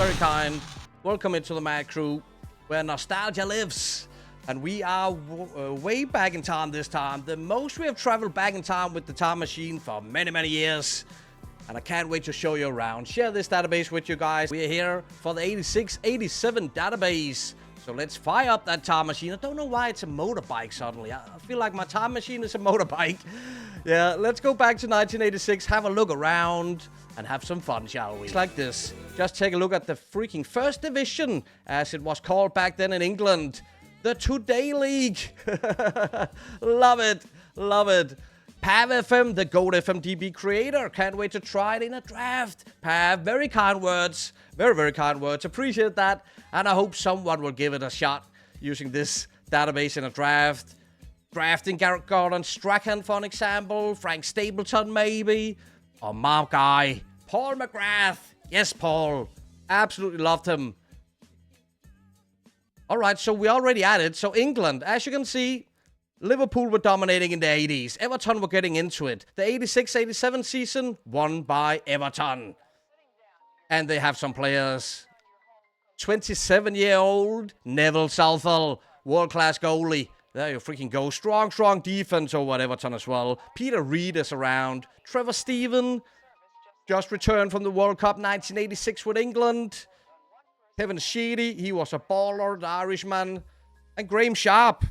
very kind. Welcome into the Mad Crew, where nostalgia lives. And we are way back in time this time. The most we have traveled back in time with the time machine for many, many years. And I can't wait to show you around. Share this database with you guys. We are here for the 86-87 database. So let's fire up that time machine. I don't know why it's a motorbike suddenly. I feel like my time machine is a motorbike. Yeah, let's go back to 1986, have a look around, and have some fun, shall we? It's like this. Just take a look at the freaking first division, as it was called back then in England. The Today League. Love it. Love it. Pav FM, the GOAT FM DB creator. Can't wait to try it in a draft. Pav, very kind words. Very, very kind words. Appreciate that. And I hope someone will give it a shot using this database in a draft. Drafting Garrett Gordon Strachan, for an example. Frank Stapleton, maybe. Or my guy, Paul McGrath. Yes, Paul. Absolutely loved him. All right, so we already added. So England, as you can see, Liverpool were dominating in the 80s. Everton were getting into it. The 86-87 season won by Everton. And they have some players. 27-year-old Neville Southall, world-class goalie. There you freaking go. Strong, strong defense over Everton as well. Peter Reid is around. Trevor Steven just returned from the World Cup 1986 with England. Kevin Sheedy, he was a baller, the Irishman. And Graham Sharp,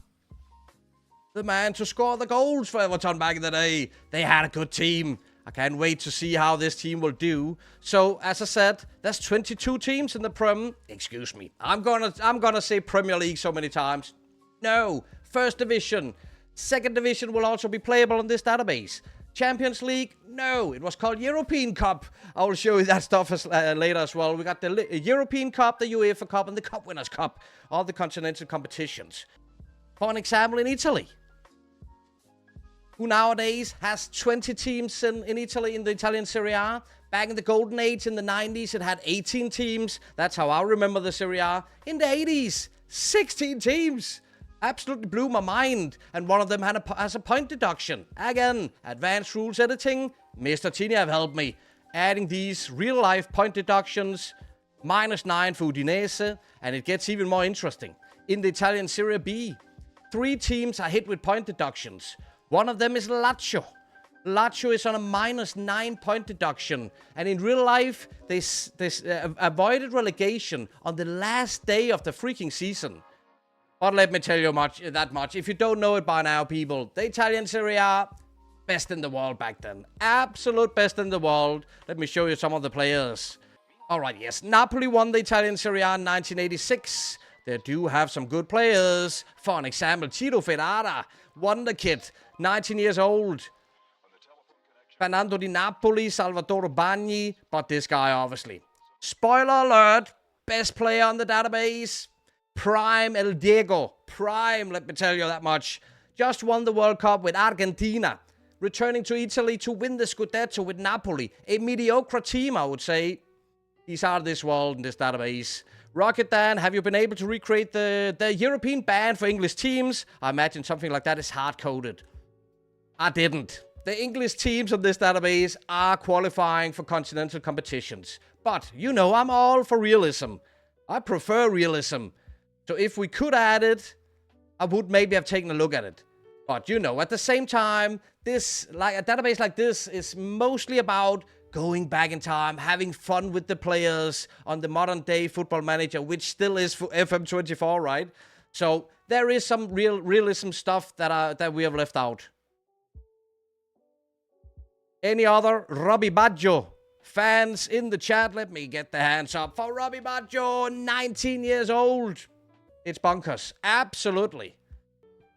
the man to score the goals for Everton back in the day. They had a good team. I can't wait to see how this team will do. So, as I said, there's 22 teams in the Prem. Excuse me. I'm gonna say Premier League so many times. No. First Division. Second Division will also be playable on this database. Champions League? No. It was called European Cup. I will show you that stuff later as well. We got the European Cup, the UEFA Cup, and the Cup Winners' Cup. All the continental competitions. For an example, in Italy, who nowadays has 20 teams in Italy, in the Italian Serie A. Back in the golden age in the 90s, it had 18 teams. That's how I remember the Serie A. In the 80s, 16 teams. Absolutely blew my mind. And one of them has a point deduction. Again, advanced rules editing. Mr. Tini have helped me. Adding these real-life point deductions. -9 for Udinese. And it gets even more interesting. In the Italian Serie B, 3 teams are hit with point deductions. One of them is Lazio. Lazio is on a -9 point deduction. And in real life, they avoided relegation on the last day of the freaking season. But let me tell you that much. If you don't know it by now, people, the Italian Serie A, best in the world back then. Absolute best in the world. Let me show you some of the players. All right, yes. Napoli won the Italian Serie A in 1986. They do have some good players. For an example, Tito Ferrara, wonder kid, 19 years old. Fernando Di Napoli, Salvatore Bagni, but this guy, obviously. Spoiler alert, best player on the database, Prime El Diego. Prime, let me tell you that much. Just won the World Cup with Argentina. Returning to Italy to win the Scudetto with Napoli. A mediocre team, I would say. He's out of this world in this database. Rocket Dan, have you been able to recreate the European ban for English teams? I imagine something like that is hard-coded. I didn't. The English teams on this database are qualifying for continental competitions. But, you know, I'm all for realism. I prefer realism. So if we could add it, I would maybe have taken a look at it. But, you know, at the same time, a database like this is mostly about going back in time, having fun with the players on the modern day Football Manager, which still is for FM24, right? So there is some realism stuff that we have left out. Any other Robbie Baggio fans in the chat? Let me get the hands up for Robbie Baggio, 19 years old. It's bonkers. Absolutely.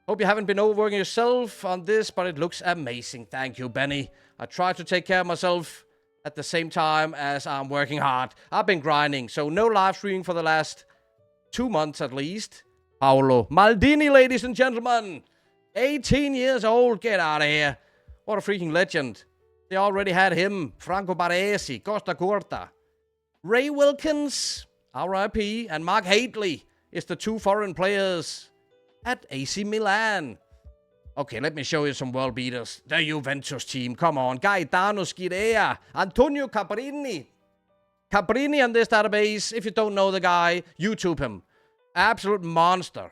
Hope you haven't been overworking yourself on this, but it looks amazing. Thank you, Benny. I try to take care of myself at the same time as I'm working hard. I've been grinding, so no live streaming for the last 2 months at least. Paolo Maldini, ladies and gentlemen. 18 years old. Get out of here. What a freaking legend. They already had him. Franco Baresi, Costa Curta. Ray Wilkins, RIP, and Mark Haitley is the 2 foreign players at AC Milan. Okay, let me show you some world beaters. The Juventus team, come on. Gaetano Schirea, Antonio Caprini. Cabrini on this database. If you don't know the guy, YouTube him. Absolute monster.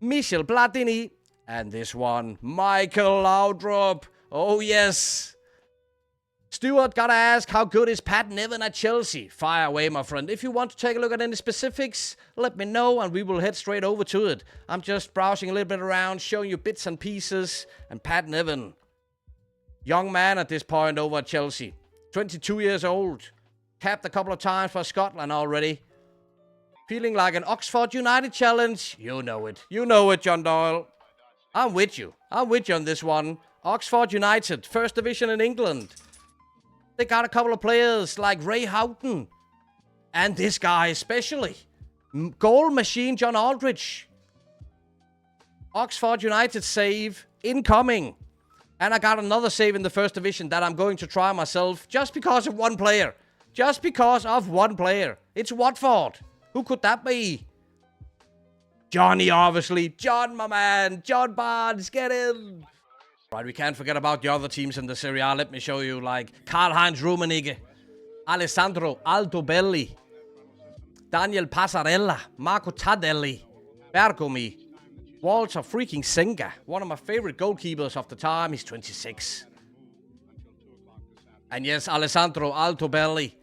Michel Platini. And this one, Michael Laudrup. Oh, yes. Stuart, gotta ask, how good is Pat Nevin at Chelsea? Fire away, my friend. If you want to take a look at any specifics, let me know and we will head straight over to it. I'm just browsing a little bit around, showing you bits and pieces. And Pat Nevin, young man at this point over at Chelsea. 22 years old. Capped a couple of times for Scotland already. Feeling like an Oxford United challenge. You know it. You know it, John Doyle. I'm with you. I'm with you on this one. Oxford United, first division in England. They got a couple of players like Ray Houghton. And this guy especially. Goal machine John Aldridge. Oxford United save incoming. And I got another save in the first division that I'm going to try myself just because of one player. Just because of one player. It's Watford. Who could that be? Johnny, obviously. John, my man. John Barnes, get in. Right, we can't forget about the other teams in the Serie A. Let me show you, like Karl-Heinz Rummenigge, Alessandro Altobelli, Daniel Passarella, Marco Tardelli, Bergomi, Walter freaking Senga, one of my favorite goalkeepers of the time. He's 26. And yes, Alessandro Altobelli,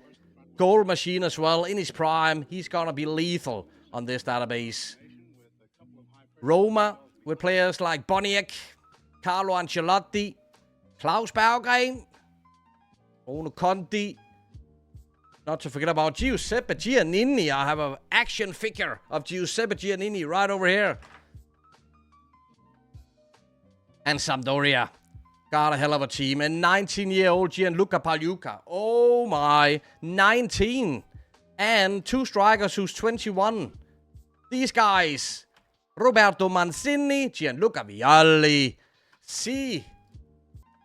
goal machine as well, in his prime. He's gonna be lethal on this database. Roma, with players like Boniek, Carlo Ancelotti, Klaus Berggren, Ono Conti. Not to forget about Giuseppe Giannini. I have an action figure of Giuseppe Giannini right over here. And Sampdoria. Got a hell of a team. And 19-year-old Gianluca Pagliuca. Oh my, 19. And two strikers who's 21. These guys. Roberto Mancini, Gianluca Vialli. See,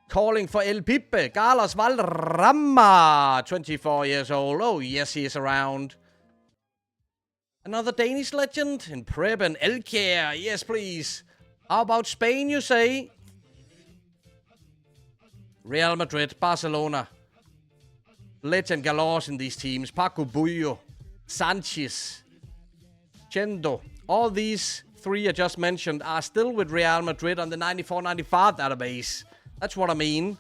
calling for El Pipe, Carlos Valderrama, 24 years old. Oh, yes, he is around. Another Danish legend in Preben Elkjær. Yes, please. How about Spain, you say? Real Madrid, Barcelona. Legend galore in these teams. Paco Bullo, Sanchez, Chendo. All these three I just mentioned are still with Real Madrid on the 94-95 database. That's what I mean.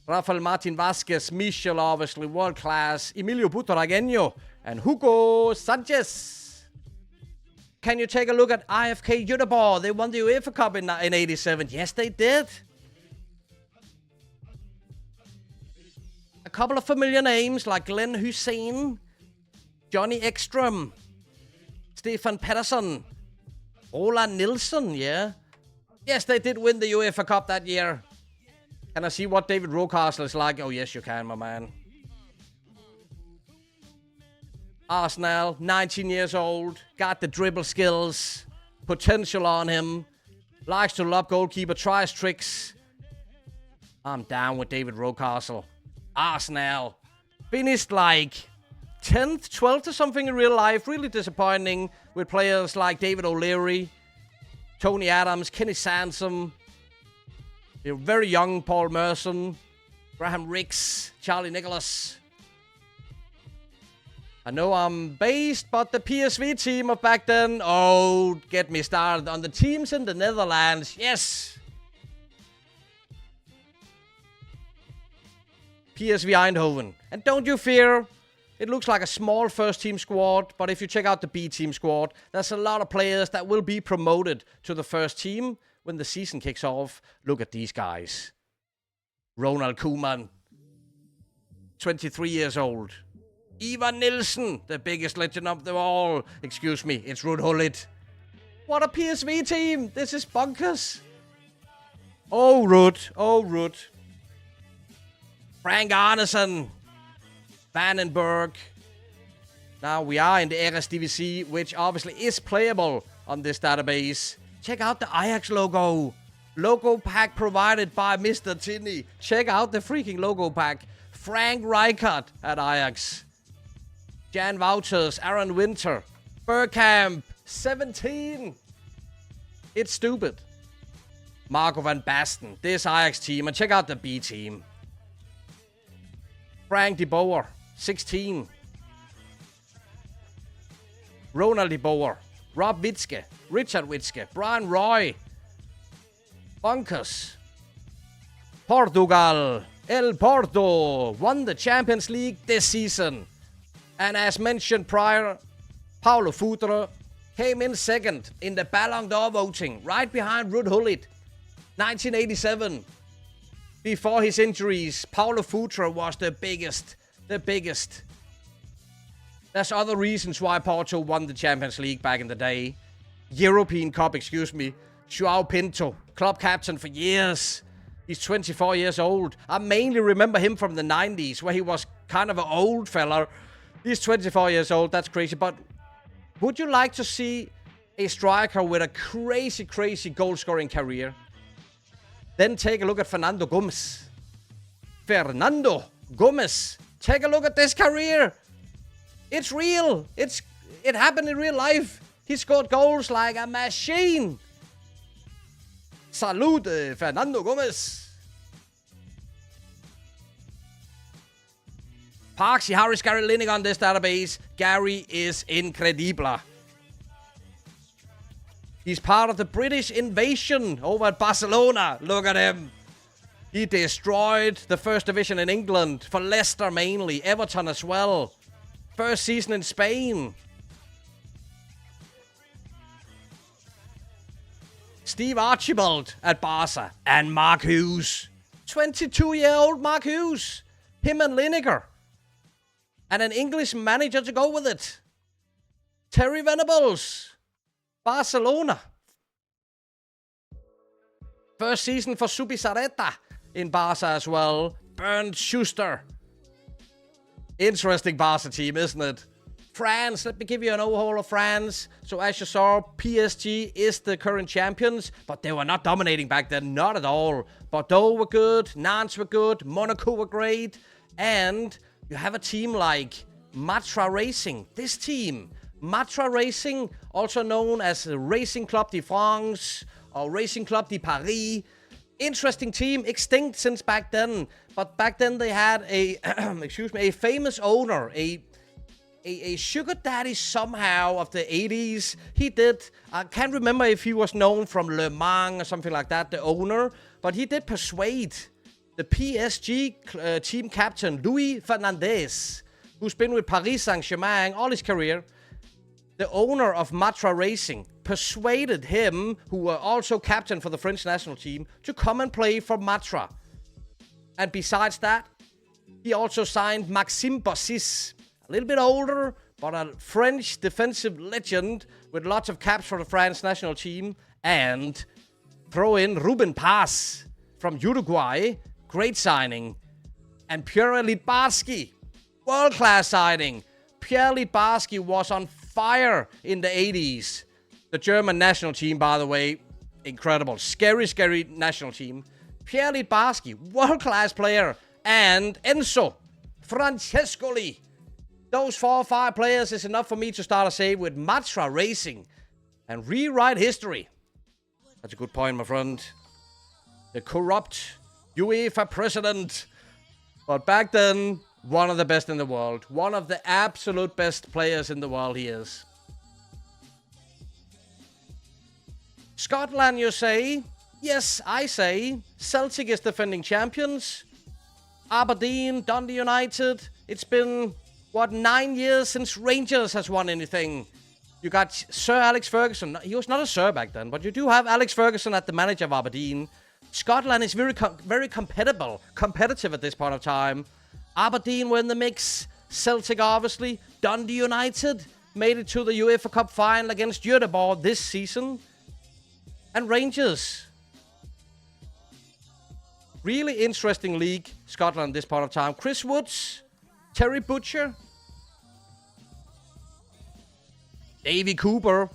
Rafael Martin Vasquez, Michel, obviously, world class. Emilio Butragueño and Hugo Sanchez. Can you take a look at IFK Göteborg? They won the UEFA Cup in 87. Yes, they did. A couple of familiar names like Glenn Hussein, Johnny Ekström, Stefan Pettersson, Roland Nilsson, yeah. Yes, they did win the UEFA Cup that year. Can I see what David Rocastle is like? Oh, yes, you can, my man. Arsenal, 19 years old. Got the dribble skills. Potential on him. Likes to lob goalkeeper. Tries tricks. I'm down with David Rocastle. Arsenal. Finished like 10th, 12th or something in real life. Really disappointing with players like David O'Leary, Tony Adams, Kenny Sansom, very young Paul Merson, Graham Ricks, Charlie Nicholas. I know I'm based, but the PSV team of back then, oh, get me started on the teams in the Netherlands. Yes. PSV Eindhoven. And don't you fear, it looks like a small first-team squad, but if you check out the B-team squad, there's a lot of players that will be promoted to the first team when the season kicks off. Look at these guys. Ronald Koeman, 23 years old. Ivan Nielsen, the biggest legend of them all. Excuse me, it's Ruud Gullit. What a PSV team. This is bonkers. Oh, Ruud. Oh, Ruud. Frank Arnesen. Vandenberg. Now we are in the Eredivisie, which obviously is playable on this database. Check out the Ajax logo. Logo pack provided by Mr. Tinney. Check out the freaking logo pack. Frank Rijkaard at Ajax. Jan Wouters, Aaron Winter. Bergkamp, 17. It's stupid. Marco van Basten. This Ajax team. And check out the B team. Frank de Boer. 16. Ronald de Boer, Rob Witzke, Richard Witzke, Brian Roy, Bunkers, Portugal, El Porto won the Champions League this season. And as mentioned prior, Paulo Futre came in second in the Ballon d'Or voting, right behind Ruud Gullit, 1987. Before his injuries, Paulo Futre was the biggest. There's other reasons why Porto won the Champions League back in the day. European Cup, João Pinto, club captain for years. He's 24 years old. I mainly remember him from the 90s, where he was kind of an old fella. He's 24 years old, that's crazy. But would you like to see a striker with a crazy goal-scoring career? Then take a look at Fernando Gomes. Take a look at this career. It's real. It happened in real life. He scored goals like a machine. Salute, Fernando Gomes. Parksy, how is Gary Lineker on this database? Gary is incredible. He's part of the British invasion over at Barcelona. Look at him. He destroyed the first division in England for Leicester mainly, Everton as well. First season in Spain. Steve Archibald at Barca. And Mark Hughes. 22-year-old Mark Hughes. Him and Lineker. And an English manager to go with it. Terry Venables. Barcelona. First season for Subizarreta in Barca as well. Bernd Schuster. Interesting Barca team, isn't it? France, let me give you an overhaul of France. So as you saw, PSG is the current champions, but they were not dominating back then, not at all. Bordeaux were good, Nantes were good, Monaco were great, and you have a team like Matra Racing. This team, Matra Racing, also known as Racing Club de France or Racing Club de Paris. Interesting team, extinct since back then. But back then they had a, a famous owner, a sugar daddy somehow of the 80s. He did, I can't remember if he was known from Le Mans or something like that, the owner. But he did persuade the PSG team captain, Louis Fernandez, who's been with Paris Saint-Germain all his career. The owner of Matra Racing persuaded him, who were also captain for the French national team, to come and play for Matra. And besides that, he also signed Maxime Bossis, a little bit older, but a French defensive legend with lots of caps for the France national team. And throw in Ruben Paz from Uruguay, great signing. And Pierre Littbarski, world-class signing. Pierre Littbarski was on fire in the 80s. The German national team, by the way, incredible. Scary national team. Pierre Littbarski, world-class player. And Enzo Francescoli. Those 4 or 5 players is enough for me to start a save with Matra Racing and rewrite history. That's a good point, my friend. The corrupt UEFA president. But back then, one of the best in the world. One of the absolute best players in the world he is. Scotland, you say? Yes, I say. Celtic is defending champions. Aberdeen, Dundee United. It's been, 9 years since Rangers has won anything. You got Sir Alex Ferguson. He was not a Sir back then, but you do have Alex Ferguson at the manager of Aberdeen. Scotland is very competitive at this point of time. Aberdeen were in the mix. Celtic, obviously. Dundee United made it to the UEFA Cup final against Göteborg this season. And Rangers. Really interesting league, Scotland at this point of time. Chris Woods, Terry Butcher, Davy Cooper,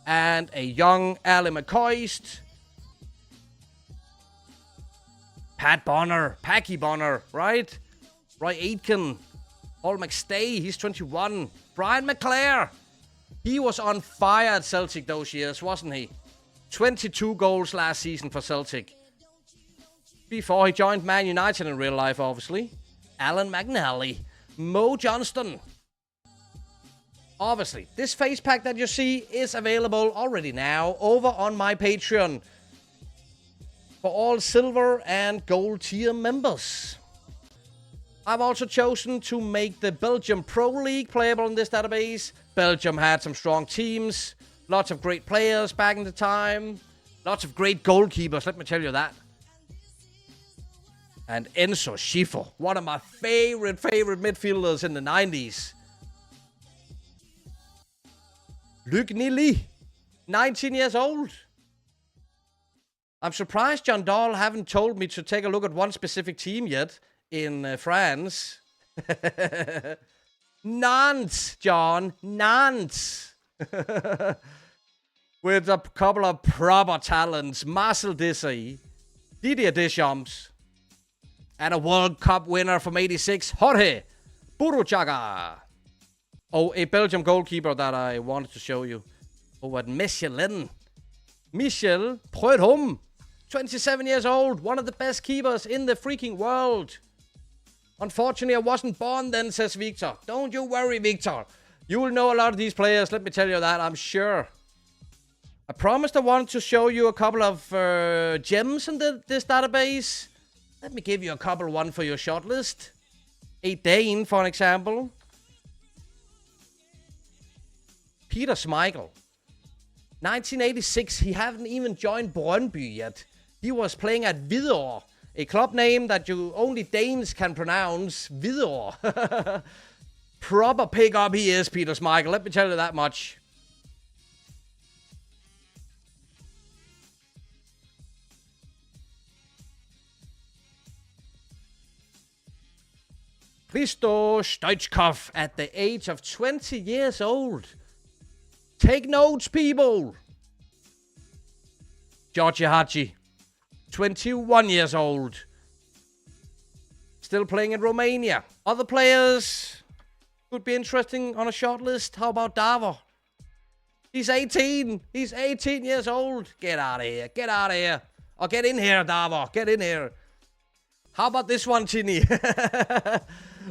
and a young Ali McCoist. Packy Bonner, right? Roy Aitken, Paul McStay, he's 21. Brian McClare, he was on fire at Celtic those years, wasn't he? 22 goals last season for Celtic. Before he joined Man United in real life, obviously. Alan McNally, Mo Johnston. Obviously, this face pack that you see is available already now over on my Patreon for all silver and gold tier members. I've also chosen to make the Belgium Pro League playable in this database. Belgium had some strong teams, lots of great players back in the time, lots of great goalkeepers, let me tell you that. And Enzo Schiffer, one of my favorite midfielders in the 90s. Luc Nili, 19 years old. I'm surprised John Dahl haven't told me to take a look at one specific team yet in France. Nantes, John. Nantes. With a couple of proper talents. Marcel Desailly, Didier Deschamps, and a World Cup winner from 86, Jorge Buruchaga. Oh, a Belgium goalkeeper that I wanted to show you. Over at Michelin. Michel Prudhomme. 27 years old. One of the best keepers in the freaking world. Unfortunately, I wasn't born then, says Victor. Don't you worry, Victor. You will know a lot of these players. Let me tell you that, I'm sure. I promised I wanted to show you a couple of gems in this database. Let me give you a couple, one for your shortlist. A Dane, for an example. Peter Schmeichel. 1986, he hadn't even joined Brøndby yet. He was playing at Hvidovre, a club name that you only Danes can pronounce. Hvidovre. Proper pick-up he is, Peter Schmeichel. Let me tell you that much. Hristo Stoichkov at the age of 20 years old. Take notes, people. Georgi Hagi, 21 years old. Still playing in Romania. Other players could be interesting on a short list. How about Davor? He's 18. He's 18 years old. Get out of here. Get out of here. Or get in here, Davor. Get in here. How about this one, Chini?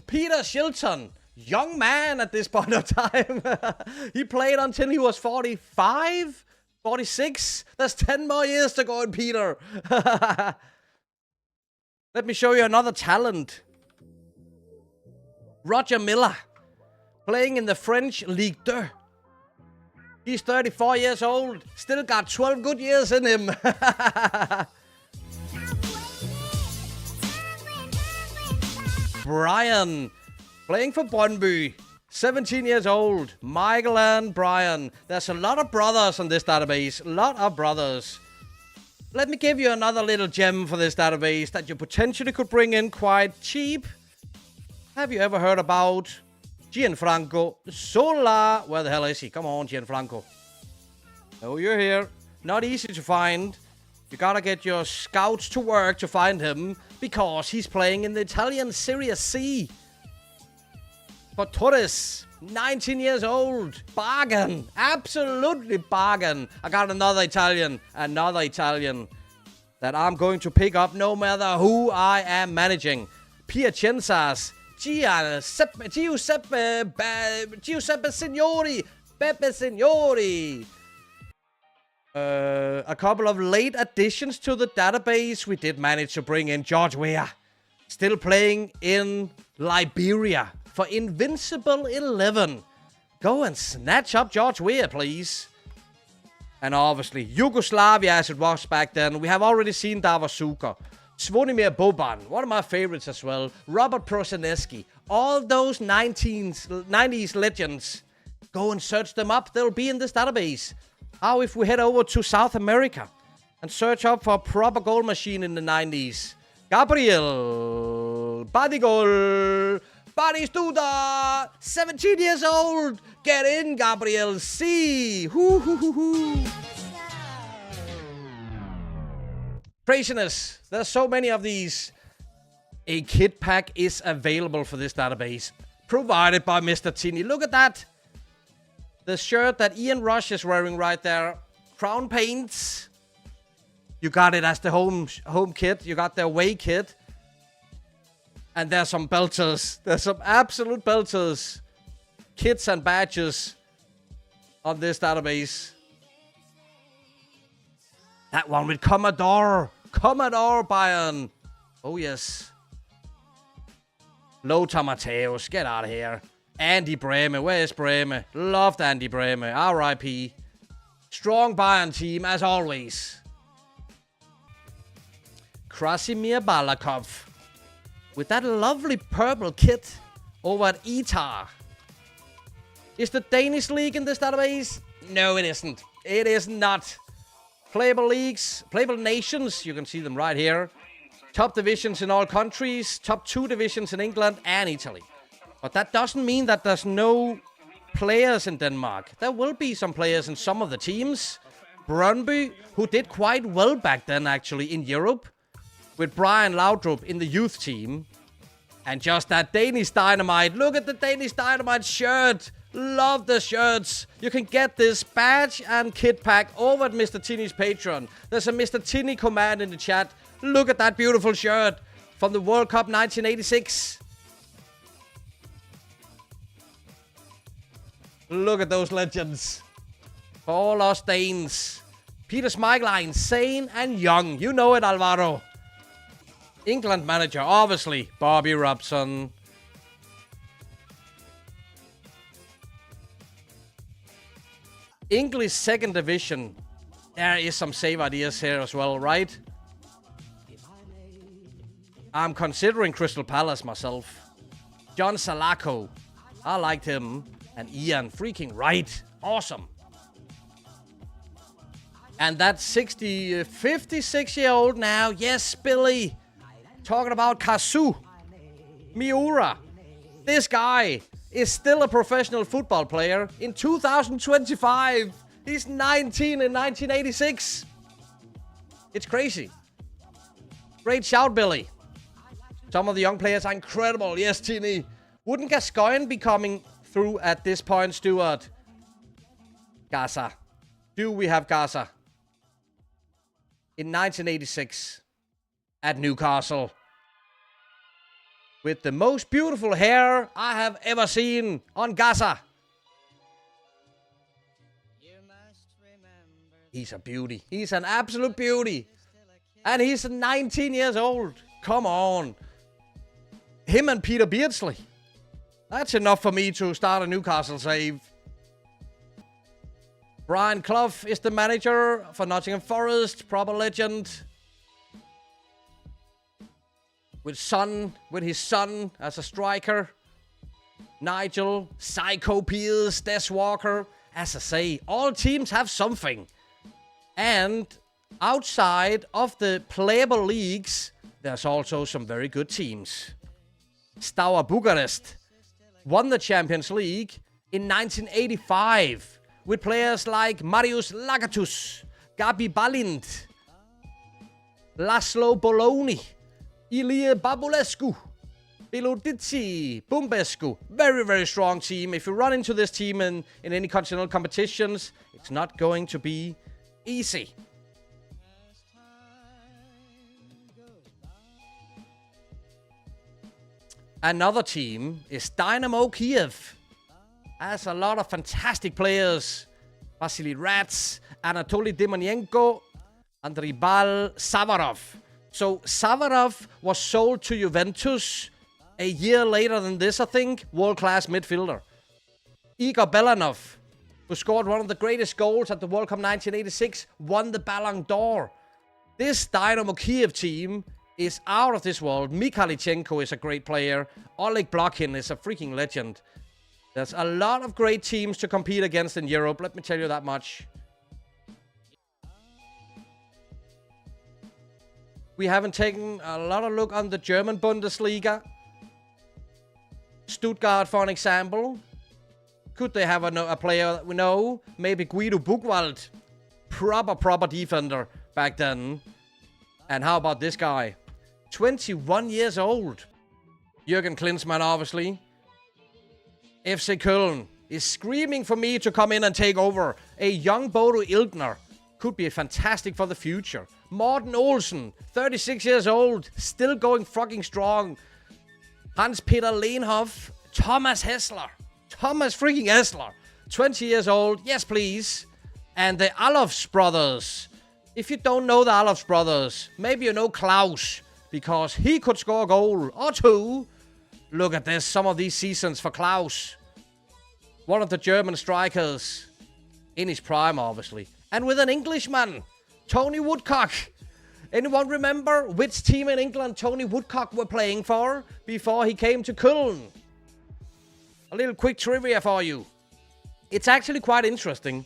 Peter Shilton. Young man at this point of time. He played until he was 45, 46. There's 10 more years to go in Peter. Let me show you another talent. Roger Miller. Playing in the French Ligue 2. He's 34 years old. Still got 12 good years in him. Brian. Playing for Brøndby, 17 years old. Michael and Brian. There's a lot of brothers on this database. A lot of brothers. Let me give you another little gem for this database that you potentially could bring in quite cheap. Have you ever heard about Gianfranco Sola? Where the hell is he? Come on, Gianfranco. Oh, you're here. Not easy to find. You gotta get your scouts to work to find him because he's playing in the Italian Serie C. For Torres, 19 years old. Bargain. Absolutely bargain. I got another Italian that I'm going to pick up no matter who I am managing. Piacenzas. Giuseppe Signori. Pepe Signori. A couple of late additions to the database. We did manage to bring in George Weah. Still playing in Liberia. For Invincible 11. Go and snatch up George Weah, please. And obviously, Yugoslavia as it was back then. We have already seen Davor Suker. Zvonimir Boban, one of my favorites as well. Robert Prosinecki. All those 90s legends. Go and search them up. They'll be in this database. How if we head over to South America and search up for a proper goal machine in the 90s? Gabriel Badigol. Batistuta, 17 years old. Get in, Gabriel. See. Hoo, hoo, hoo, hoo. Craziness. There's so many of these. A kit pack is available for this database. Provided by Mr. Tini. Look at that. The shirt that Ian Rush is wearing right there. Crown Paints. You got it as the home kit. You got the away kit. And there's some belters. There's some absolute belters. Kits and badges. on this database. That one with Commodore. Commodore Bayern. Oh, yes. Lothar Matthäus. Get out of here. Andy Brehme. Where is Brehme? Loved Andy Brehme. R.I.P. Strong Bayern team, as always. Krasimir Balakov. With that lovely purple kit over at Itar. Is the Danish league in this database? No, it isn't. It is not. Playable leagues, playable nations, you can see them right here. Top divisions in all countries, top 2 divisions in England and Italy. But that doesn't mean that there's no players in Denmark. There will be some players in some of the teams. Brøndby, who did quite well back then actually in Europe, with Brian Laudrup in the youth team. And just that Danish Dynamite. Look at the Danish Dynamite shirt. Love the shirts. You can get this badge and kit pack over at Mr. Tinny's Patreon. There's a Mr. Tinny command in the chat. Look at that beautiful shirt from the World Cup 1986. Look at those legends. For all us Danes. Peter Schmeichel, sane and young. You know it, Alvaro. England manager, obviously, Bobby Robson. English second division. There is some save ideas here as well, right? I'm considering Crystal Palace myself. John Salako. I liked him. And Ian, freaking right. Awesome. And that 56-year-old now. Yes, Billy. Talking about Kazu Miura. This guy is still a professional football player in 2025. He's 19 in 1986. It's crazy. Great shout, Billy. Some of the young players are incredible. Yes, Tini. Wouldn't Gascoigne be coming through at this point, Stuart? Gaza. Do we have Gaza? In 1986 at Newcastle. With the most beautiful hair I have ever seen on Gaza. He's a beauty. He's an absolute beauty. And he's 19 years old. Come on. Him and Peter Beardsley. That's enough for me to start a Newcastle save. Brian Clough is the manager for Nottingham Forest. Proper legend. With his son as a striker. Nigel, Psycho Pearce, Des Walker. As I say, all teams have something. And outside of the playable leagues, there's also some very good teams. Steaua Bucharest won the Champions League in 1985 with players like Marius Lagatus, Gabi Balint, Laszlo Bologna, Ilie Babulescu, Biludici, Bumbescu. Very, very strong team. If you run into this team in any continental competitions, it's not going to be easy. Another team is Dynamo Kiev. Has a lot of fantastic players. Vasily Rats, Anatoly Demonienko, Andribal Savarov. So Savarov was sold to Juventus a year later than this, I think. World-class midfielder. Igor Belanov, who scored one of the greatest goals at the World Cup 1986, won the Ballon d'Or. This Dynamo Kiev team is out of this world. Mikhailichenko is a great player. Oleg Blokhin is a freaking legend. There's a lot of great teams to compete against in Europe, let me tell you that much. We haven't taken a lot of look on the German Bundesliga. Stuttgart, for an example. Could they have a player that we know? Maybe Guido Buchwald. Proper defender back then. And how about this guy? 21 years old. Jürgen Klinsmann, obviously. FC Köln is screaming for me to come in and take over. A young Bodo Ilgner could be fantastic for the future. Morten Olsen, 36 years old, still going fucking strong. Hans-Peter Lehnhoff, Thomas Hessler. Thomas freaking Hessler. 20 years old. Yes, please. And the Alofs brothers. If you don't know the Alofs brothers, maybe you know Klaus, because he could score a goal or two. Look at this, some of these seasons for Klaus. One of the German strikers in his prime, obviously. And with an Englishman, Tony Woodcock. Anyone remember which team in England Tony Woodcock were playing for before he came to Köln? A little quick trivia for you. It's actually quite interesting.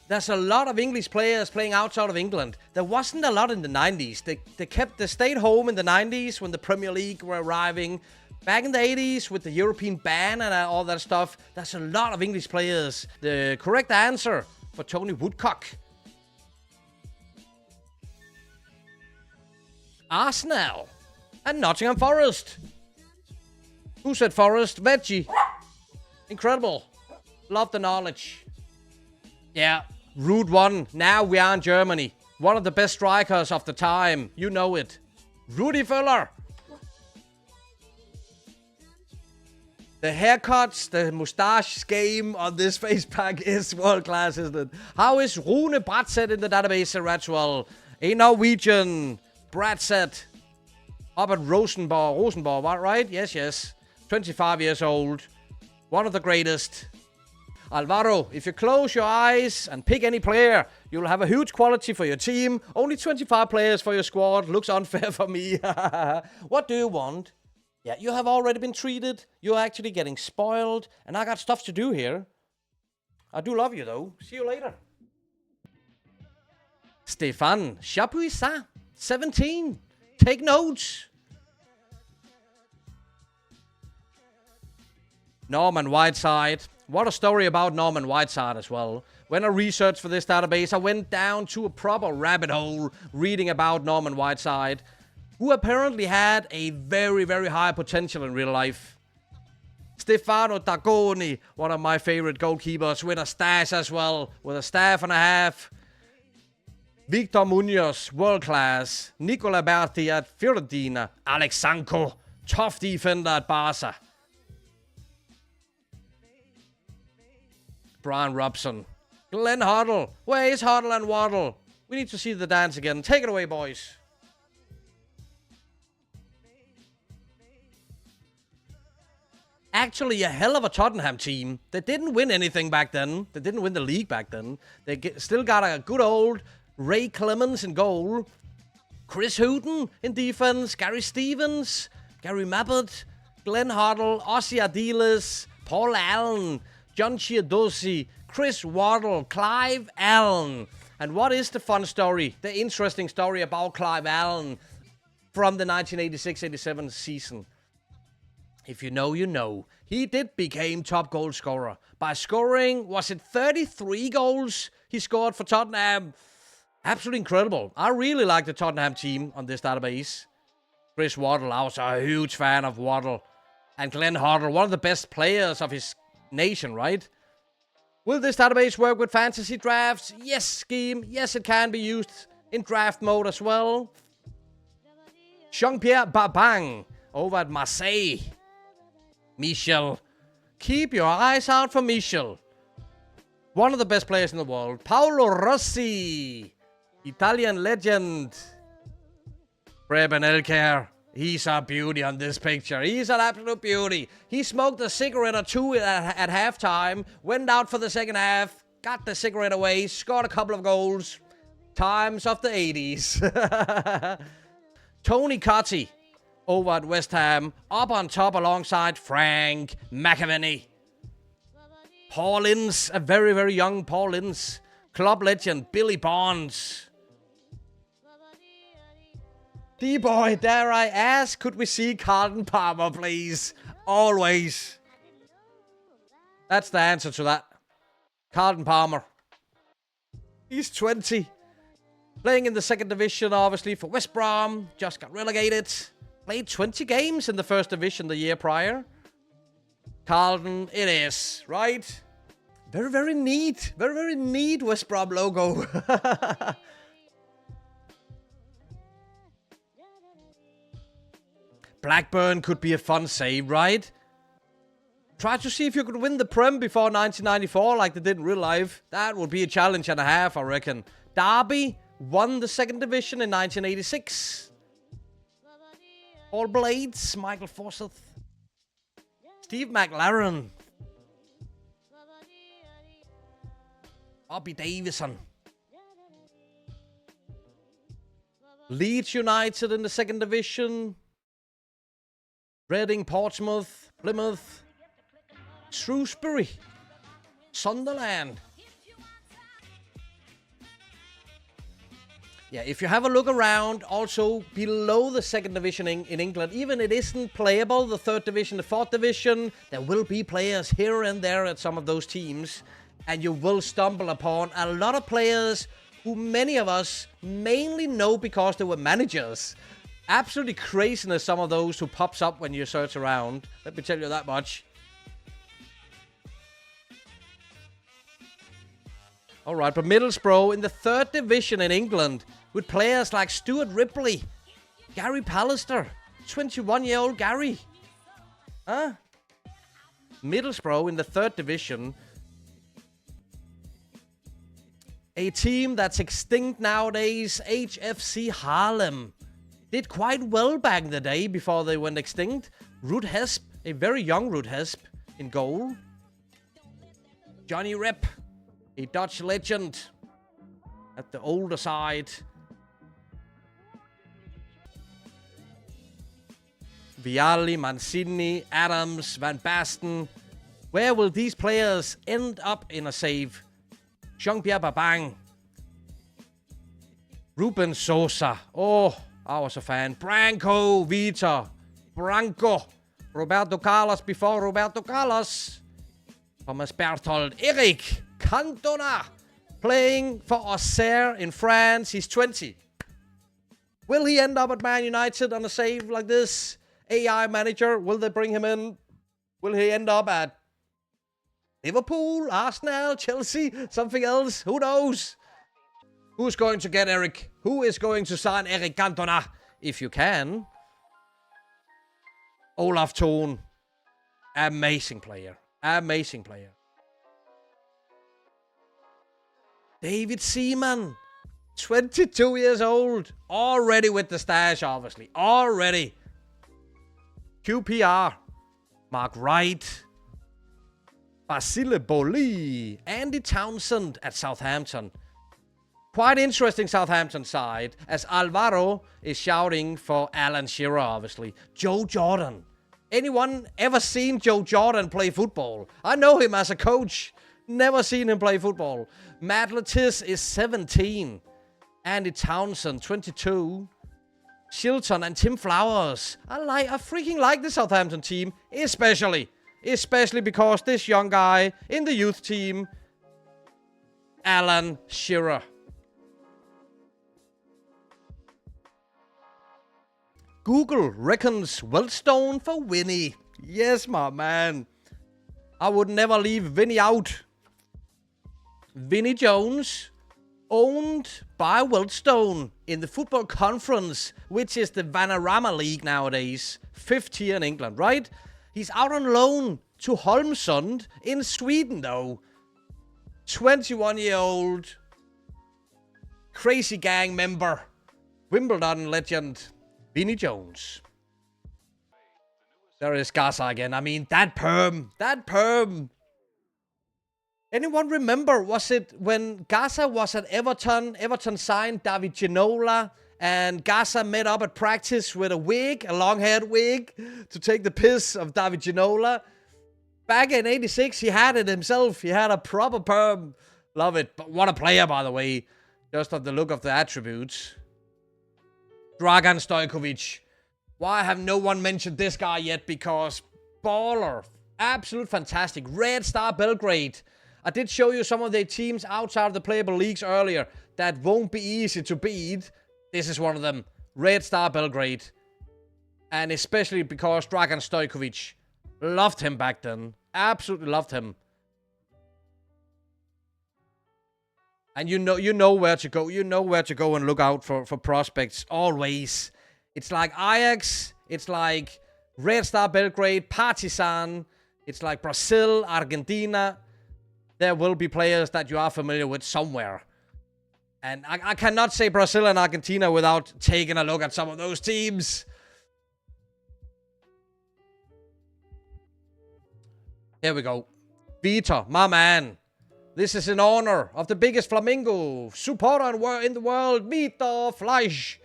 There's a lot of English players playing outside of England. There wasn't a lot in the 90s. They stayed home in the 90s when the Premier League were arriving. Back in the 80s with the European ban and all that stuff, there's a lot of English players. The correct answer for Tony Woodcock: Arsenal and Nottingham Forest. Who said Forest? Veggie. Incredible. Love the knowledge. Yeah, Route 1. Now we are in Germany. One of the best strikers of the time. You know it. Rudi Völler. The haircuts, the mustache game on this face pack is world class, isn't it? How is Rune Bratseth in the database, Ratchwell? A Norwegian Bratseth up at Rosenborg, right? Yes. 25 years old. One of the greatest. Alvaro, if you close your eyes and pick any player, you'll have a huge quality for your team. Only 25 players for your squad. Looks unfair for me. What do you want? Yeah, you have already been treated. You're actually getting spoiled. And I got stuff to do here. I do love you, though. See you later. Stéphane Chapuisat, 17. Take notes. Norman Whiteside. What a story about Norman Whiteside as well. When I researched for this database, I went down to a proper rabbit hole reading about Norman Whiteside, who apparently had a very, very high potential in real life. Stefano Tagoni, one of my favorite goalkeepers, with a stash as well, with a staff and a half. Victor Munoz, world class. Nicola Berti at Fiorentina. Alex Sanko, tough defender at Barca. Brian Robson. Glenn Hoddle. Where is Hoddle and Waddle? We need to see the dance again. Take it away, boys. Actually, a hell of a Tottenham team. They didn't win anything back then. They didn't win the league back then. They still got a good old Ray Clemens in goal. Chris Hughton in defense. Gary Stevens. Gary Mabbott. Glenn Hoddle. Ossie Ardiles. Paul Allen. John Chiadosi, Chris Waddle, Clive Allen. And what is the fun story, the interesting story about Clive Allen from the 1986-87 season? If you know, you know. He did become top goal scorer by scoring, was it 33 goals he scored for Tottenham? Absolutely incredible. I really like the Tottenham team on this database. Chris Waddle, I was a huge fan of Waddle. And Glenn Hoddle, one of the best players of his nation, right? Will this database work with fantasy drafts? Yes, scheme. Yes, it can be used in draft mode as well. Jean-Pierre Babang over at Marseille. Michel. Keep your eyes out for Michel. One of the best players in the world. Paolo Rossi. Italian legend. Preben Elkjær. He's a beauty on this picture. He's an absolute beauty. He smoked a cigarette or two at halftime, went out for the second half, got the cigarette away, scored a couple of goals. Times of the 80s. Tony Cottee over at West Ham, up on top alongside Frank McAvenny. Paul Ince, a very, very young Paul Ince. Club legend Billy Bonds. D-boy, dare I ask, could we see Carlton Palmer, please? Always. That's the answer to that. Carlton Palmer. He's 20. Playing in the second division, obviously, for West Brom. Just got relegated. Played 20 games in the first division the year prior. Carlton, it is, right? Very, very neat. Very, very neat West Brom logo. Blackburn could be a fun save, right? Try to see if you could win the Prem before 1994 like they did in real life. That would be a challenge and a half, I reckon. Derby won the second division in 1986. All Blades, Michael Forsyth. Steve McLaren. Bobby Davison. Leeds United in the second division. Reading, Portsmouth, Plymouth, Shrewsbury, Sunderland. Yeah, if you have a look around, also below the second division in England, even it isn't playable, the third division, the fourth division, there will be players here and there at some of those teams, and you will stumble upon a lot of players who many of us mainly know because they were managers. Absolutely craziness, some of those who pops up when you search around. Let me tell you that much. Alright, but Middlesbrough in the third division in England with players like Stuart Ripley, Gary Pallister, 21-year-old Gary. Huh? Middlesbrough in the third division. A team that's extinct nowadays, HFC Haarlem. Did quite well back in the day before they went extinct. Ruud Hesp, a very young Ruud Hesp in goal. Johnny Rep, a Dutch legend at the older side. Vialli, Mancini, Adams, Van Basten. Where will these players end up in a save? Jean-Pierre Babang. Ruben Sosa. Oh, I was a fan. Branco, Vitor, Branco, Roberto Carlos before Roberto Carlos. Thomas Berthold, Eric Cantona, playing for Auxerre in France. He's 20. Will he end up at Man United on a save like this? AI manager, will they bring him in? Will he end up at Liverpool, Arsenal, Chelsea, something else? Who knows? Who's going to get Eric? Who is going to sign Eric Cantona? If you can. Olaf Thon. Amazing player. Amazing player. David Seaman. 22 years old. Already with the stash, obviously. Already. QPR. Mark Wright. Basile Boli. Andy Townsend at Southampton. Quite interesting Southampton side, as Alvaro is shouting for Alan Shearer, obviously. Joe Jordan. Anyone ever seen Joe Jordan play football? I know him as a coach. Never seen him play football. Matt Lettis is 17. Andy Townsend, 22. Shilton and Tim Flowers. I freaking like the Southampton team, especially because this young guy in the youth team, Alan Shearer. Google reckons Wellstone for Winnie. Yes, my man. I would never leave Vinny out. Vinnie Jones, owned by Wellstone in the Football Conference, which is the Vanarama League nowadays. 5th tier in England, right? He's out on loan to Holmsund in Sweden, though. 21-year-old crazy gang member, Wimbledon legend, Vinnie Jones. There is Gaza again. I mean, that perm. Anyone remember, was it when Gaza was at Everton? Everton signed David Ginola, and Gaza met up at practice with a long-haired wig, to take the piss of David Ginola. Back in 86, he had it himself. He had a proper perm. Love it. But what a player, by the way. Just of the look of the attributes. Dragan Stojkovic. Why have no one mentioned this guy yet? Because baller. Absolute fantastic. Red Star Belgrade. I did show you some of the teams outside of the playable leagues earlier that won't be easy to beat. This is one of them. Red Star Belgrade. And especially because Dragan Stojkovic. Loved him back then. Absolutely loved him. And you know where to go. You know where to go and look out for prospects. Always. It's like Ajax. It's like Red Star Belgrade. Partizan. It's like Brazil, Argentina. There will be players that you are familiar with somewhere. And I cannot say Brazil and Argentina without taking a look at some of those teams. Here we go. Vitor, my man. This is in honor of the biggest Flamingo supporter in the world, Vitor Fleisch.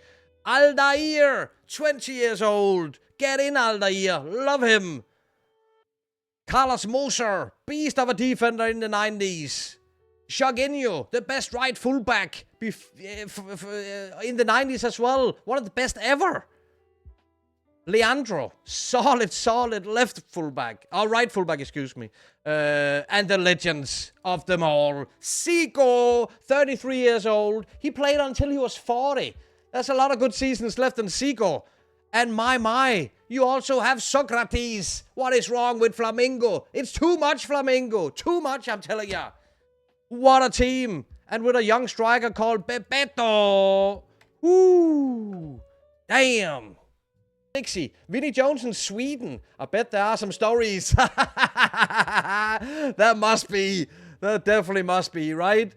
Aldair, 20 years old. Get in, Aldair. Love him. Carlos Moser, beast of a defender in the 90s. Jorginho, the best right fullback in the 90s as well. One of the best ever. Leandro, solid left fullback. Right fullback, excuse me. And the legends of them all. Zico, 33 years old. He played until he was 40. There's a lot of good seasons left in Zico. And my, you also have Socrates. What is wrong with Flamingo? It's too much Flamingo. Too much, I'm telling ya. What a team. And with a young striker called Bebeto. Woo. Damn. Dixie. Vinnie Jones in Sweden. I bet there are some stories. That must be. That definitely must be, right?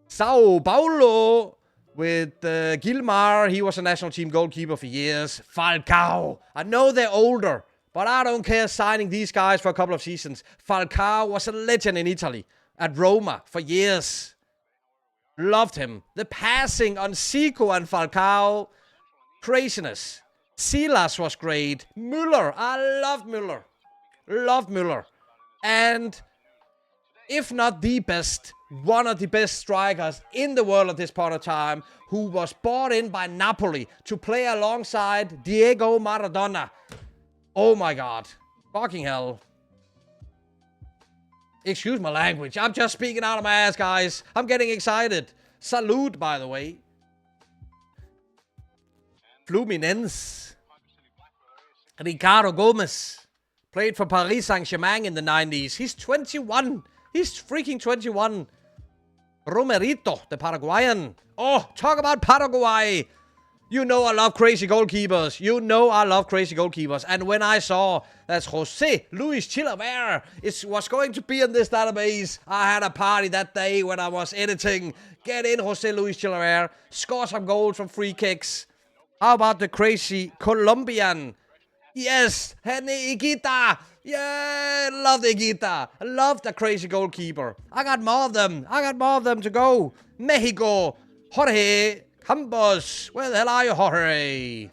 Sao Paulo. With Gilmar, he was a national team goalkeeper for years. Falcao. I know they're older, but I don't care signing these guys for a couple of seasons. Falcao was a legend in Italy. At Roma for years. Loved him. The passing on Zico and Falcao. Craziness. Silas was great. Müller. I loved Müller. Loved Müller. And if not the best, one of the best strikers in the world at this point of time, who was brought in by Napoli to play alongside Diego Maradona. Oh my God. Fucking hell. Excuse my language. I'm just speaking out of my ass, guys. I'm getting excited. Salute, by the way. Fluminense. Ricardo Gomez. Played for Paris Saint-Germain in the 90s. He's 21. He's freaking 21. Romerito, the Paraguayan. Oh, talk about Paraguay. You know I love crazy goalkeepers. You know I love crazy goalkeepers. And when I saw that Jose Luis Chilavert was going to be in this database, I had a party that day when I was editing. Get in, Jose Luis Chilavert. Score some goals from free kicks. How about the crazy Colombian? Yes, Henny Higuita. Yeah, love the Higuita. I love the crazy goalkeeper. I got more of them. I got more of them to go. Mexico. Jorge Campos. Where the hell are you, Jorge?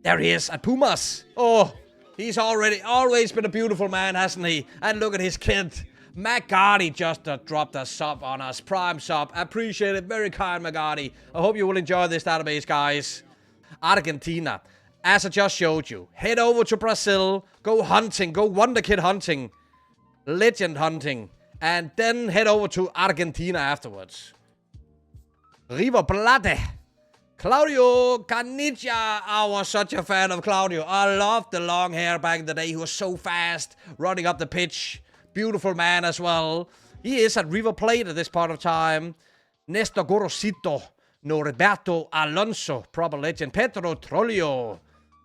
There he is at Pumas. Oh, he's always been a beautiful man, hasn't he? And look at his kid. McGarty just dropped a sub on us. Prime sub. Appreciate it. Very kind, McGarty. I hope you will enjoy this database, guys. Argentina. As I just showed you. Head over to Brazil. Go hunting. Go Wonder Kid hunting. Legend hunting. And then head over to Argentina afterwards. River Plate. Claudio Caniggia. I was such a fan of Claudio. I loved the long hair back in the day. He was so fast. Running up the pitch. Beautiful man as well. He is at River Plate at this part of time. Nestor Gorosito. Norberto Alonso. Proper legend. Pedro Trollio.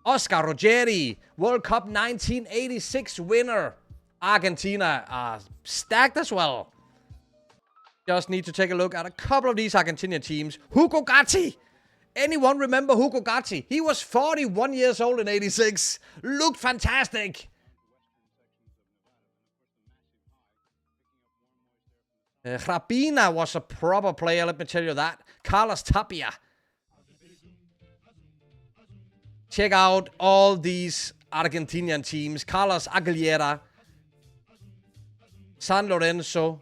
Oscar Ruggeri. World Cup 1986 winner. Argentina are stacked as well. Just need to take a look at a couple of these Argentinian teams. Hugo Gatti. Anyone remember Hugo Gatti? He was 41 years old in 86. Looked fantastic. Rapina was a proper player, let me tell you that. Carlos Tapia. Check out all these Argentinian teams. Carlos Aguilera. San Lorenzo.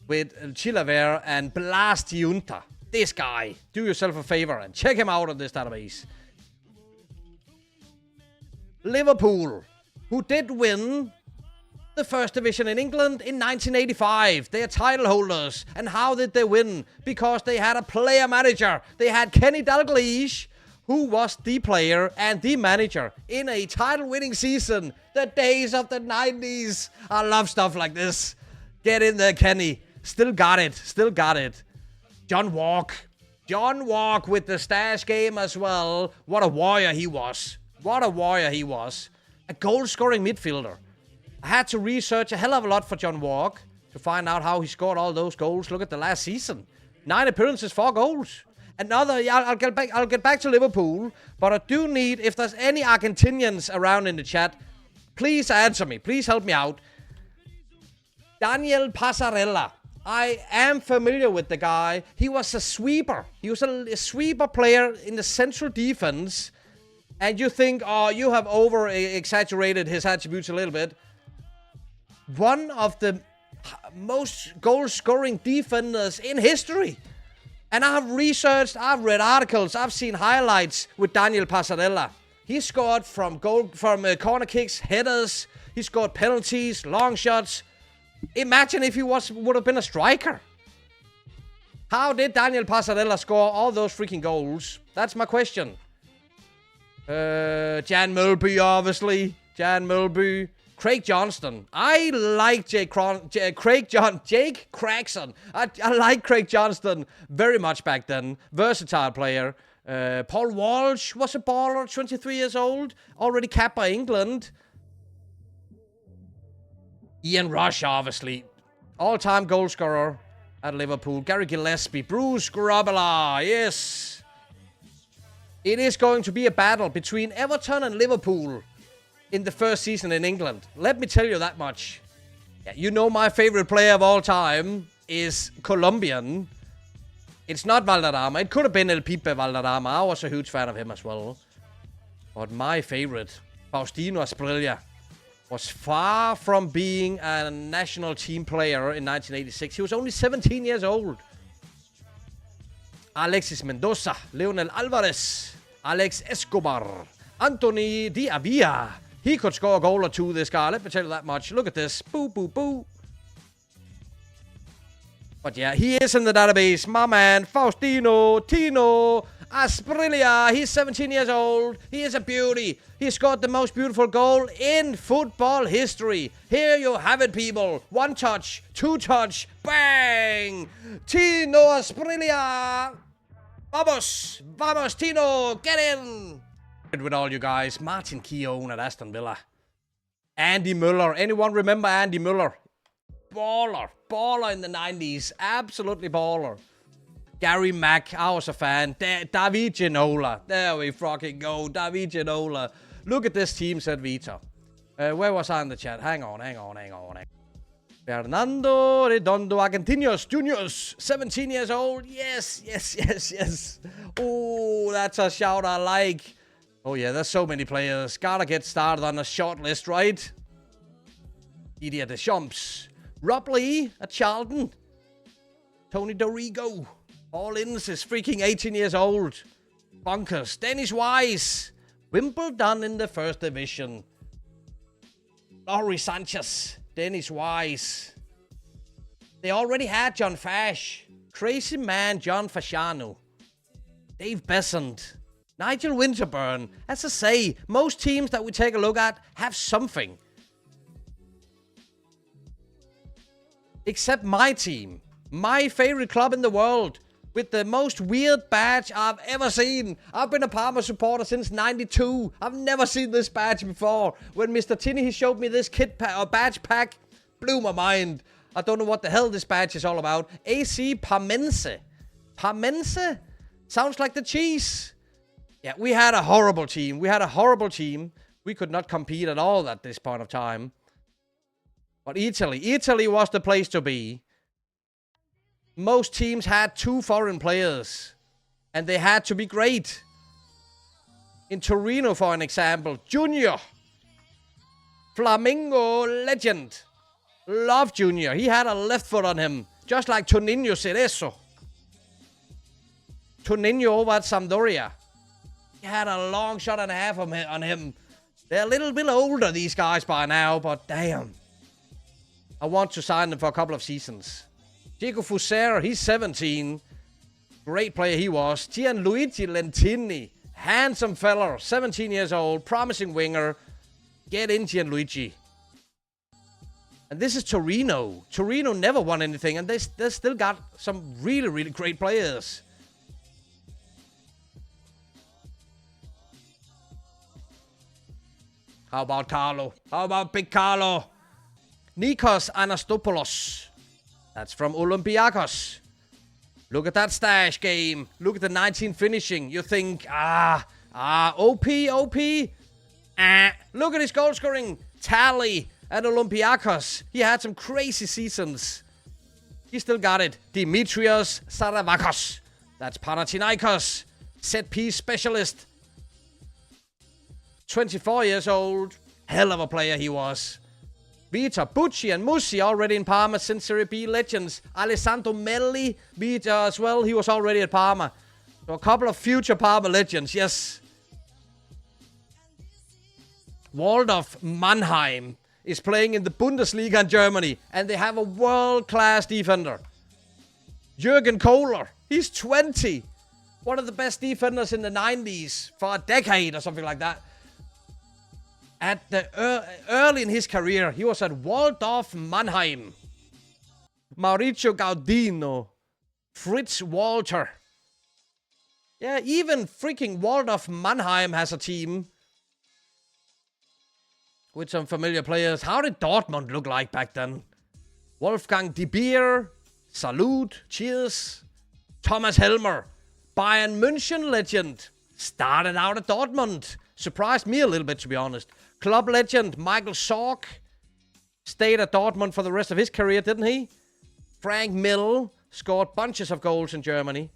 With Chilavert and Blastiunta. This guy. Do yourself a favor and check him out on this database. Liverpool. Who did win the first division in England in 1985. They are title holders. And how did they win? Because they had a player manager. They had Kenny Dalglish, who was the player and the manager in a title-winning season. The days of the 90s. I love stuff like this. Get in there, Kenny. Still got it. Still got it. John Walk. John Walk with the stash game as well. What a warrior he was. What a warrior he was. A goal-scoring midfielder. I had to research a hell of a lot for John Walk to find out how he scored all those goals. Look at the last season. 9 appearances, 4 goals. Another, I'll get back to Liverpool, but I do need, if there's any Argentinians around in the chat, please answer me. Please help me out. Daniel Passarella. I am familiar with the guy. He was a sweeper. He was a sweeper player in the central defense. And you think, oh, you have over-exaggerated his attributes a little bit. One of the most goal-scoring defenders in history. And I have researched, I've read articles, I've seen highlights with Daniel Passarella. He scored from corner kicks, headers. He scored penalties, long shots. Imagine if he would have been a striker. How did Daniel Passarella score all those freaking goals? That's my question. Jan Mølby, obviously. Jan Mølby. Craig Johnston. I like Jake Craxon. I like Craig Johnston very much back then. Versatile player. Paul Walsh was a baller, 23 years old. Already capped by England. Ian Rush, obviously. All-time goal scorer at Liverpool. Gary Gillespie. Bruce Grobbelaar. Yes. It is going to be a battle between Everton and Liverpool in the first season in England. Let me tell you that much. Yeah, you know my favorite player of all time is Colombian. It's not Valderrama. It could have been El Pipe Valderrama. I was a huge fan of him as well. But my favorite, Faustino Asprilla, was far from being a national team player in 1986. He was only 17 years old. Alexis Mendoza, Leonel Alvarez, Alex Escobar, Anthony Di Avila. He could score a goal or two, this guy. Let me tell you that much. Look at this. Boo, boo, boo. But yeah, he is in the database. My man, Faustino Tino Asprilla. He's 17 years old. He is a beauty. He scored the most beautiful goal in football history. Here you have it, people. 1 touch, 2 touch, bang! Tino Asprilla. Vamos, vamos, Tino, get in! With all you guys, Martin Keown at Aston Villa. Andy Müller. Anyone remember Andy Müller? Baller in the 90s. Absolutely baller. Gary Mack, I was a fan. David Ginola. There we fucking go. David Ginola. Look at this team, said Vita. Where was I in the chat? Hang on. Fernando Redondo Argentinos Juniors. 17 years old. Yes. Oh, that's a shout I like. Oh yeah, there's so many players. Gotta get started on a short list, right? Didier Deschamps. Rob Lee at Charlton. Tony Dorigo. All Inns is freaking 18 years old. Bonkers. Dennis Wise. Wimbledon in the first division. Laurie Sanchez. Dennis Wise. They already had John Fash. Crazy man John Fasciano. Dave Besant. Nigel Winterburn. As I say, most teams that we take a look at have something. Except my team. My favorite club in the world. With the most weird badge I've ever seen. I've been a Parma supporter since 92. I've never seen this badge before. When Mr. Tinney showed me this badge pack, blew my mind. I don't know what the hell this badge is all about. AC Parmense. Parmense? Sounds like the cheese. Yeah, we had a horrible team. We could not compete at all at this point of time. But Italy was the place to be. Most teams had 2 foreign players. And they had to be great. In Torino, for an example, Junior. Flamingo legend. Love Junior. He had a left foot on him. Just like Toninho Cerezo. Toninho over at Sampdoria. He had a long shot and a half on him. They're a little bit older, these guys, by now, but damn. I want to sign them for a couple of seasons. Diego Fuser, he's 17. Great player he was. Gianluigi Lentini, handsome fella, 17 years old, promising winger. Get in, Gianluigi. And this is Torino. Torino never won anything, and they still got some really, really great players. How about Carlo? How about Big Carlo? Nikos Anastopoulos. That's from Olympiakos. Look at that stash game. Look at the 19 finishing. You think, OP. Look at his goal scoring tally at Olympiakos. He had some crazy seasons. He still got it. Dimitrios Saravakos. That's Panathinaikos. Set piece specialist. 24 years old. Hell of a player he was. Vita, Bucci, and Musi already in Parma since Serie B legends. Alessandro Melli, Vita as well. He was already at Parma. So a couple of future Parma legends, yes. Waldorf Mannheim is playing in the Bundesliga in Germany, and they have a world-class defender. Jürgen Kohler, he's 20. One of the best defenders in the 90s for a decade or something like that. At the early in his career, he was at Waldorf Mannheim. Mauricio Gaudino. Fritz Walter. Yeah, even freaking Waldorf Mannheim has a team with some familiar players. How did Dortmund look like back then? Wolfgang De Beer. Salute. Cheers. Thomas Helmer. Bayern München legend. Started out at Dortmund. Surprised me a little bit, to be honest. Club legend Michael Sorg stayed at Dortmund for the rest of his career, didn't he? Frank Mill scored bunches of goals in Germany.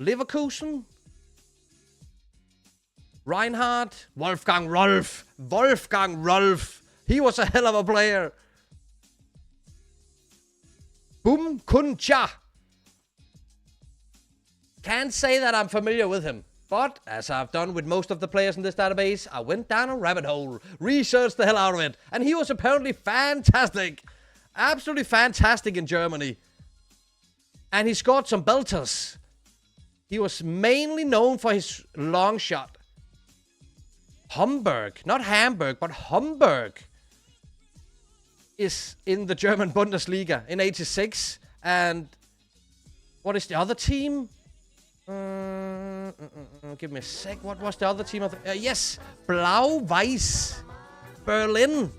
Leverkusen. Reinhard. Wolfgang Rolf. He was a hell of a player. Bum Kun Cha. Can't say that I'm familiar with him. But, as I've done with most of the players in this database, I went down a rabbit hole, researched the hell out of it, and he was apparently fantastic. Absolutely fantastic in Germany. And he scored some belters. He was mainly known for his long shot. Homburg, not Hamburg, but Homburg is in the German Bundesliga in 86. And what is the other team? Give me a sec. What was the other team? Yes, Blau-Weiß Berlin.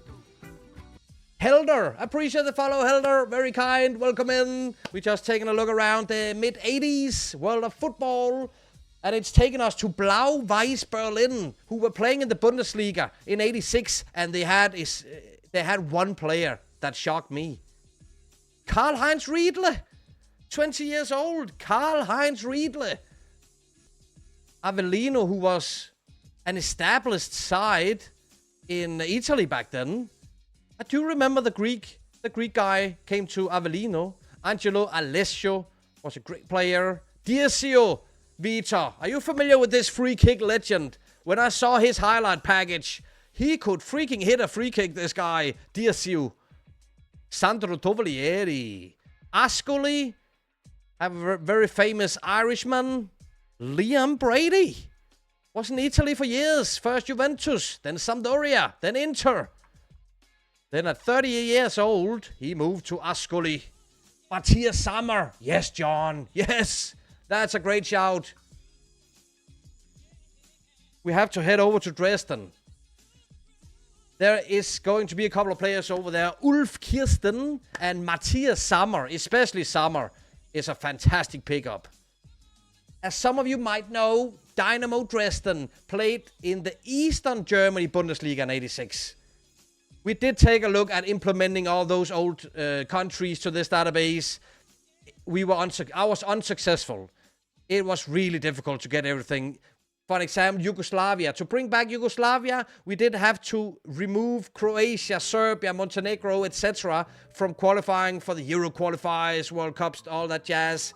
Helder. Appreciate the follow, Helder. Very kind. Welcome in. We just taking a look around the mid-80s world of football. And it's taken us to Blau-Weiß Berlin, who were playing in the Bundesliga in 86. And they had one player that shocked me. Karl-Heinz Riedle. 20 years old. Karl-Heinz Riedle. Avellino, who was an established side in Italy back then. I do remember the Greek guy came to Avellino. Angelo Alessio was a great player. Dircio Vita. Are you familiar with this free kick legend? When I saw his highlight package, he could freaking hit a free kick, this guy. Dircio. Sandro Tovaglieri. Ascoli. A very famous Irishman. Liam Brady was in Italy for years. First Juventus, then Sampdoria, then Inter. Then at 30 years old, he moved to Ascoli. Matthias Sammer. Yes, John. Yes, that's a great shout. We have to head over to Dresden. There is going to be a couple of players over there. Ulf Kirsten and Matthias Sammer, especially Sammer, is a fantastic pickup. As some of you might know, Dynamo Dresden played in the Eastern Germany Bundesliga in 86. We did take a look at implementing all those old countries to this database. I was unsuccessful. It was really difficult to get everything. For example, Yugoslavia. To bring back Yugoslavia, we did have to remove Croatia, Serbia, Montenegro, etc. from qualifying for the Euro qualifiers, World Cups, all that jazz.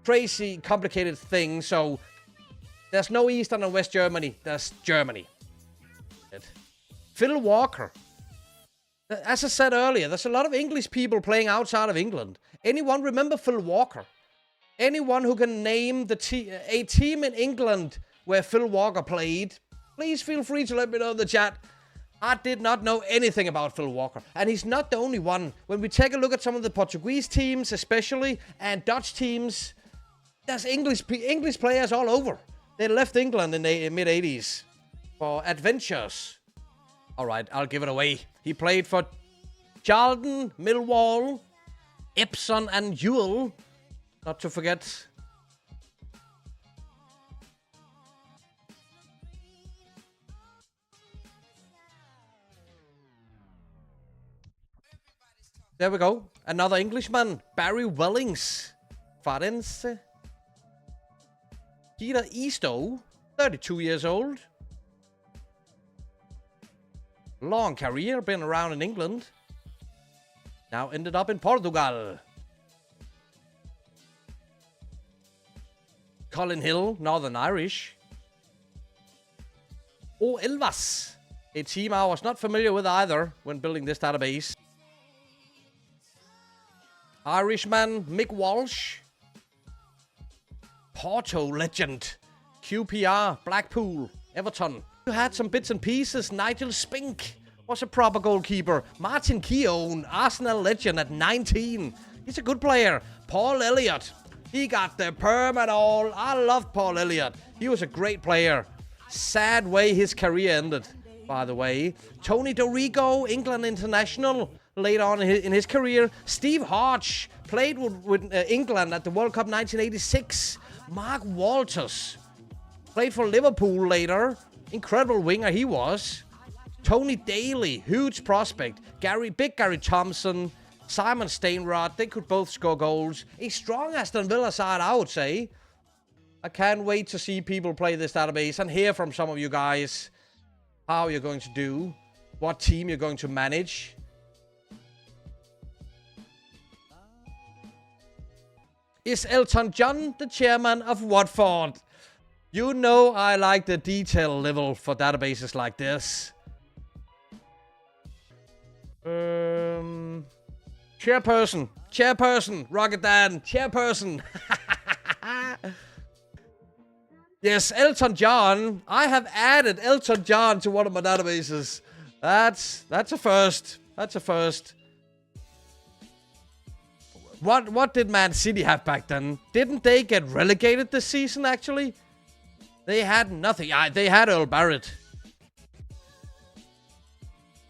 Crazy, complicated thing. So there's no Eastern and West Germany. There's Germany. Phil Walker. As I said earlier, there's a lot of English people playing outside of England. Anyone remember Phil Walker? Anyone who can name a team in England where Phil Walker played, please feel free to let me know in the chat. I did not know anything about Phil Walker. And he's not the only one. When we take a look at some of the Portuguese teams especially, and Dutch teams, there's English players all over. They left England in the mid-80s for adventures. All right, I'll give it away. He played for Charlton, Millwall, Epsom and Ewell. Not to forget. There we go. Another Englishman. Barry Wellings. Farense. Peter Eastoe. 32 years old. Long career. Been around in England. Now ended up in Portugal. Colin Hill. Northern Irish. Elvas. A team I was not familiar with either when building this database. Irishman Mick Walsh. Porto legend. QPR, Blackpool, Everton. You had some bits and pieces. Nigel Spink was a proper goalkeeper. Martin Keown, Arsenal legend at 19. He's a good player. Paul Elliott. He got the perm and all. I loved Paul Elliott. He was a great player. Sad way his career ended, by the way. Tony Dorigo, England international. Later on in his career, Steve Hodge played with England at the World Cup 1986. Mark Walters played for Liverpool later. Incredible winger he was. Tony Daly, huge prospect. Big Gary Thompson, Simon Steinrod, they could both score goals. A strong Aston Villa side, I would say. I can't wait to see people play this database and hear from some of you guys how you're going to do, what team you're going to manage. Is Elton John the chairman of Watford? You know I like the detail level for databases like this. Chairperson, Rocket Dan, chairperson. Yes, Elton John. I have added Elton John to one of my databases. That's a first. That's a first. What did Man City have back then? Didn't they get relegated this season, actually? They had nothing. They had Earl Barrett.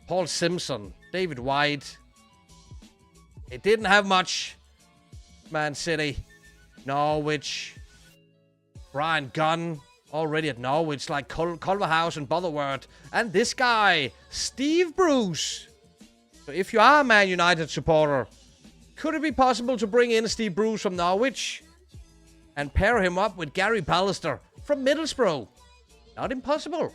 Paul Simpson. David White. They didn't have much. Man City. Norwich. Brian Gunn. Already at Norwich, like Culverhouse and Butterworth. And this guy, Steve Bruce. So if you are a Man United supporter, could it be possible to bring in Steve Bruce from Norwich and pair him up with Gary Pallister from Middlesbrough? Not impossible.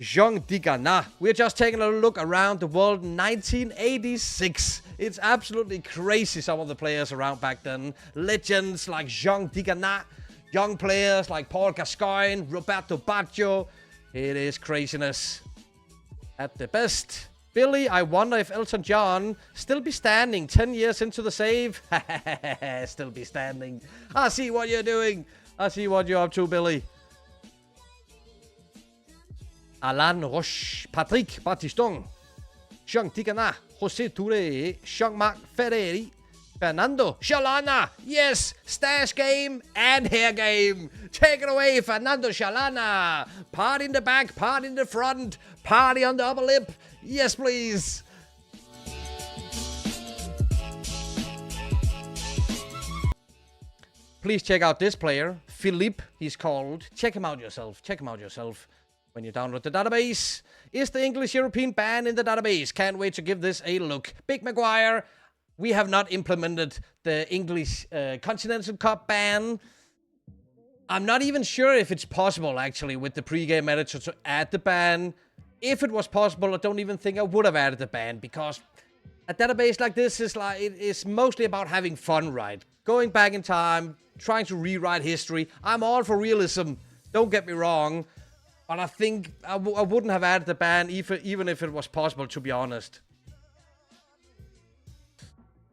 Jean Digana. We're just taking a look around the world 1986. It's absolutely crazy, some of the players around back then. Legends like Jean Digana. Young players like Paul Gascoigne, Roberto Baggio. It is craziness at the best. Billy, I wonder if Elton John still be standing 10 years into the save. Still be standing. I see what you're doing. I see what you're up to, Billy. Alain Roche, Patrick Battiston, Jean Ticana, José Touré, Jean-Marc Ferreri, Fernando Shalana. Yes, stash game and hair game. Take it away, Fernando Shalana. Part in the back, part in the front, party on the upper lip. Yes, please. Please check out this player, Philippe, he's called. Check him out yourself. Check him out yourself when you download the database. Is the English European ban in the database? Can't wait to give this a look. Big Maguire. We have not implemented the English Continental Cup ban. I'm not even sure if it's possible, actually, with the pre-game editor to add the ban. If it was possible, I don't even think I would have added the ban, because a database like this is like, it's mostly about having fun, right? Going back in time, trying to rewrite history. I'm all for realism, don't get me wrong, but I think I wouldn't have added the ban even if it was possible, to be honest.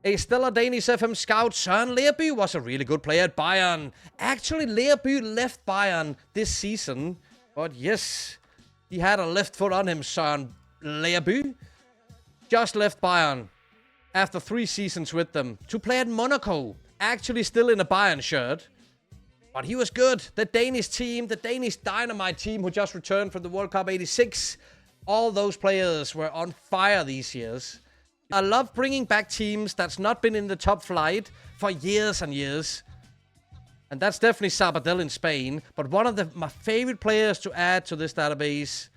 A stellar Danish FM scout, Søren Lerby, was a really good player at Bayern. Actually, Lerby left Bayern this season, but yes, he had a left foot on him, Søren Lerby. Just left Bayern after 3 seasons with them to play at Monaco. Actually still in a Bayern shirt. But he was good. The Danish team, the Danish Dynamite team who just returned from the World Cup 86. All those players were on fire these years. I love bringing back teams that's not been in the top flight for years and years. And that's definitely Sabadell in Spain. But one of my favorite players to add to this database,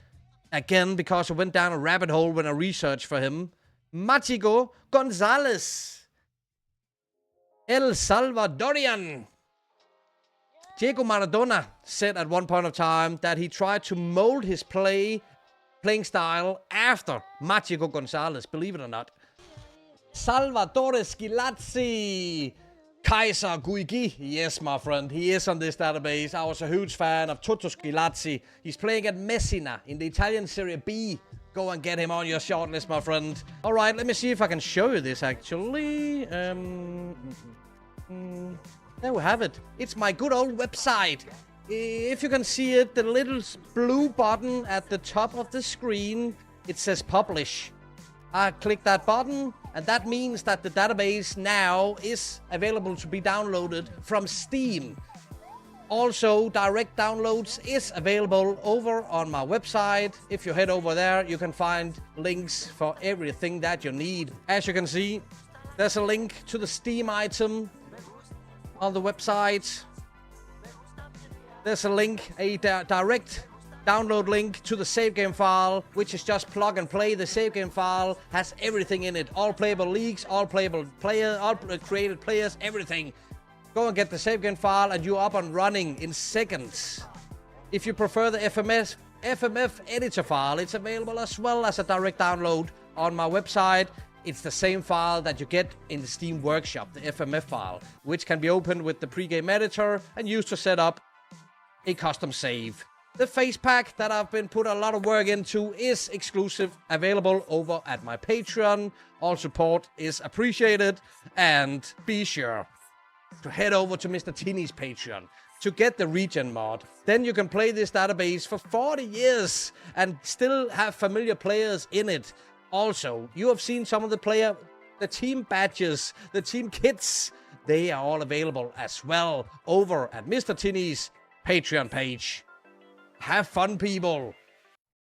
again, because I went down a rabbit hole when I researched for him, Mágico González. El Salvadorian. Diego Maradona said at one point of time that he tried to mold his playing style after Mágico González, believe it or not. Salvatore Schillaci. Kaiser Guigui. Yes, my friend. He is on this database. I was a huge fan of Toto Schillaci. He's playing at Messina in the Italian Serie B. Go and get him on your shortlist, my friend. All right, let me see if I can show you this, actually. There we have it. It's my good old website. If you can see it, the little blue button at the top of the screen, it says publish. I click that button, and that means that the database now is available to be downloaded from Steam. Also, direct downloads is available over on my website. If you head over there, you can find links for everything that you need. As you can see, there's a link to the Steam item on the website. There's a link, a direct download link to the save game file, which is just plug and play. The save game file has everything in it. All playable leagues, all playable players, all created players, everything. Go and get the save game file and you're up and running in seconds. If you prefer the FMF editor file, it's available as well as a direct download on my website. It's the same file that you get in the Steam Workshop, the FMF file, which can be opened with the pregame editor and used to set up a custom save. The face pack that I've been put a lot of work into is exclusive, available over at my Patreon. All support is appreciated, and be sure to head over to Mr. Tini's Patreon to get the regen mod. Then you can play this database for 40 years and still have familiar players in it. Also, you have seen some of the team badges, the team kits. They are all available as well over at Mr. Tini's Patreon page. Have fun, people.